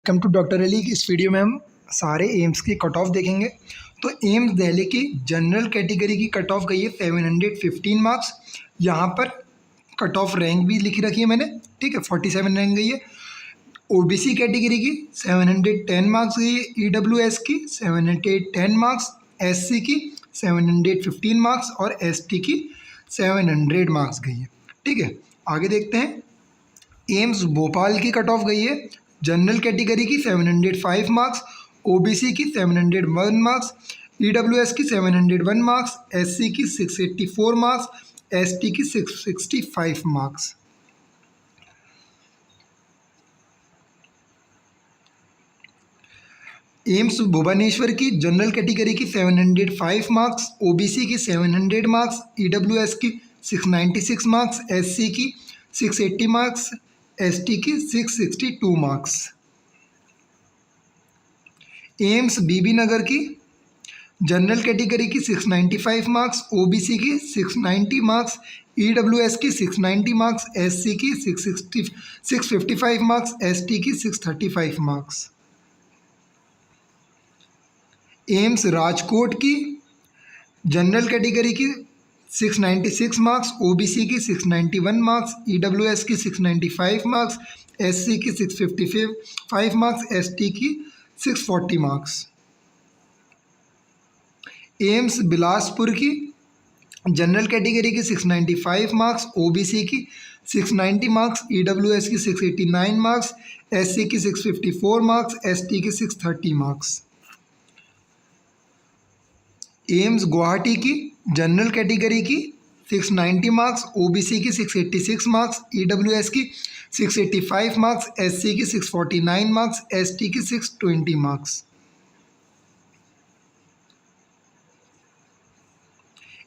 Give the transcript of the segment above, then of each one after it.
Welcome to doctor Ali. इस video में हम सारे एम्स की कट ऑफ देखेंगे। तो एम्स दिल्ली की जनरल कैटेगरी की कट ऑफ गई है 715 मार्क्स। यहाँ पर कट ऑफ रैंक भी लिखी रखी है मैंने, ठीक है। 47 रैंक गई है। ओबीसी कैटेगरी की 710 मार्क्स गई है, ईडब्ल्यूएस की 710 मार्क्स, एससी की 715 मार्क्स और एसटी की 700 मार्क्स गई है, ठीक है। आगे देखते हैं। एम्स भोपाल की कट ऑफ गई है जनरल कैटेगरी की 705 मार्क्स, ओबीसी की 701 मार्क्स, ईडब्ल्यूएस की 701 मार्क्स, एससी की 684 मार्क्स, एसटी की 665 मार्क्स। एम्स भुवनेश्वर की जनरल कैटेगरी की 705 मार्क्स, ओबीसी की 700 मार्क्स, ईडब्ल्यूएस की 696 मार्क्स, एससी की 680 मार्क्स, एसटी की 662 मार्क्स। एम्स बीबी नगर की जनरल कैटेगरी की 695 मार्क्स, ओबीसी की 690 मार्क्स, ईडब्ल्यूएस की 690 मार्क्स, एससी की 655 मार्क्स, एसटी की 635 मार्क्स। एम्स राजकोट की जनरल कैटेगरी की 696 मार्क्स, ओबीसी की 691 मार्क्स, ईडब्ल्यूएस की 695 मार्क्स, एससी की 655 मार्क्स, एसटी की 640 मार्क्स। एम्स बिलासपुर की जनरल कैटेगरी की 695 मार्क्स, ओबीसी की 690 मार्क्स, ईडब्ल्यूएस की 689 मार्क्स, एससी की 654 मार्क्स, एसटी की 630 मार्क्स। एम्स गुवाहाटी की जनरल कैटेगरी की 690 मार्क्स, ओबीसी की 686 मार्क्स, ईडब्ल्यूएस की 685 मार्क्स, एससी की 649 मार्क्स, एसटी की 620 मार्क्स।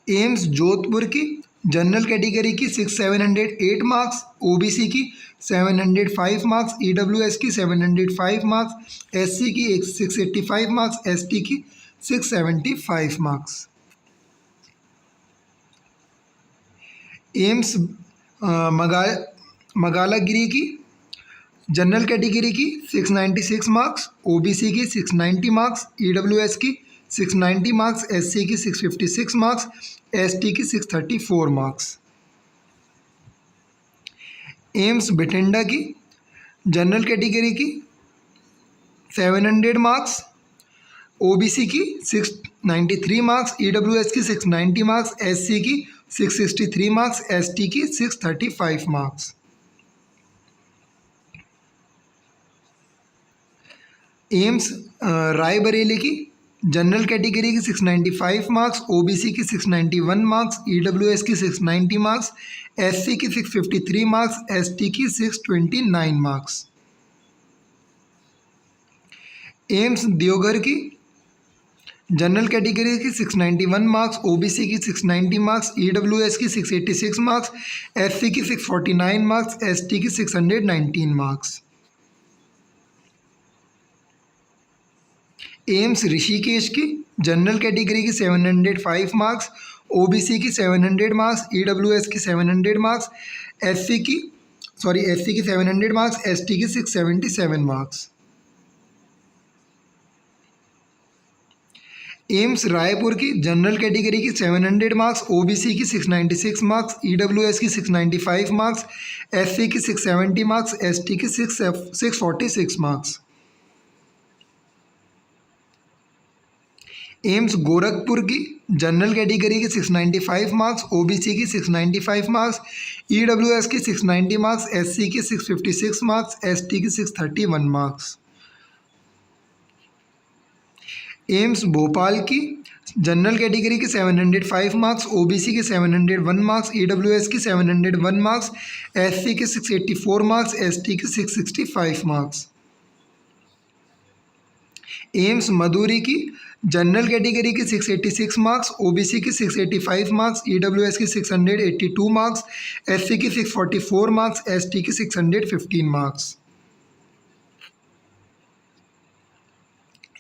एम्स जोधपुर की जनरल कैटेगरी की 708 मार्क्स, ओबीसी की 705 मार्क्स, ईडब्ल्यूएस की 705 मार्क्स, एससी की 685 मार्क्स, एसटी की 675 मार्क्स। एम्स मगालागिरी की जनरल कैटेगरी की 696 मार्क्स, ओबीसी की 690 मार्क्स, ईडब्ल्यूएस की 690 मार्क्स, एससी की 656 मार्क्स, एसटी की 634 मार्क्स। एम्स बठिंडा की जनरल कैटेगरी की 700 मार्क्स, ओबीसी की 693 मार्क्स, ईडब्ल्यूएस की 690 मार्क्स, एससी की 663 मार्क्स, एसटी की 635 मार्क्स। एम्स रायबरेली की जनरल कैटेगरी की 695 मार्क्स, ओबीसी की 691 मार्क्स, ईडब्ल्यूएस की 690 मार्क्स, एससी की 653 मार्क्स, एसटी की 629 मार्क्स। एम्स देवघर की जनरल कैटेगरी की 691 मार्क्स, ओबीसी की 690 मार्क्स, ईडब्ल्यूएस की 686 मार्क्स, एससी की 649 मार्क्स, एसटी की 619 मार्क्स। एम्स ऋषिकेश की जनरल कैटेगरी की 705 मार्क्स, ओबीसी की 700 मार्क्स, ईडब्ल्यूएस की 700 मार्क्स, एससी की 700 मार्क्स, एसटी की 677 मार्क्स। एम्स रायपुर की जनरल कैटेगरी की 700 मार्क्स, ओबीसी की 696 मार्क्स, ईडब्ल्यूएस की 695 मार्क्स, एससी की 670 मार्क्स, एसटी की 646 मार्क्स। एम्स गोरखपुर की जनरल कैटेगरी की 695 मार्क्स, ओबीसी की 695 मार्क्स, ईडब्ल्यूएस की 690 मार्क्स, एससी की 656 मार्क्स, एसटी की 631 मार्क्स। एम्स भोपाल की जनरल कैटेगरी की 705 मार्क्स, ओबीसी की 701 मार्क्स, ईडब्ल्यूएस की 701 मार्क्स, एससी की 684 मार्क्स, एसटी की 665 मार्क्स। एम्स मदुरई की जनरल कैटेगरी की 686 मार्क्स, ओबीसी की 685 मार्क्स, ईडब्ल्यूएस की 682 मार्क्स, एससी की 644 मार्क्स, एसटी की 615 मार्क्स।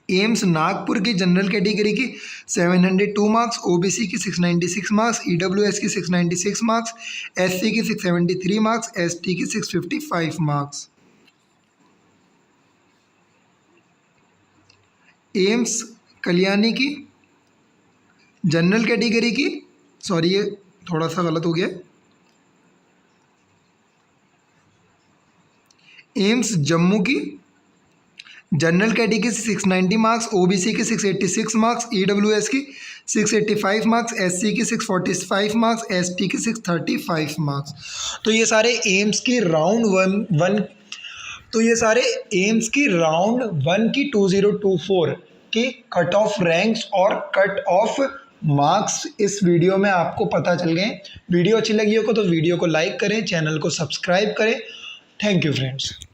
एम्स नागपुर की जनरल कैटेगरी की 702 मार्क्स, ओबीसी की 696 मार्क्स, ईडब्ल्यूएस की 696 मार्क्स, एससी की 673 मार्क्स, एसटी की 655 मार्क्स। एम्स कल्याणी की जनरल कैटेगरी की, सॉरी ये थोड़ा सा गलत हो गया, एम्स जम्मू की जनरल कैटेगरी 690 मार्क्स, ओबीसी की 686 मार्क्स, ईडब्ल्यूएस की 685 मार्क्स, एससी की 645 मार्क्स, एसटी की 635 मार्क्स। तो ये सारे एम्स की राउंड वन की 2024 की कट ऑफ रैंक्स और कट ऑफ मार्क्स इस वीडियो में आपको पता चल गए। वीडियो अच्छी लगी हो तो वीडियो को लाइक करें, चैनल को सब्सक्राइब करें। Thank you friends.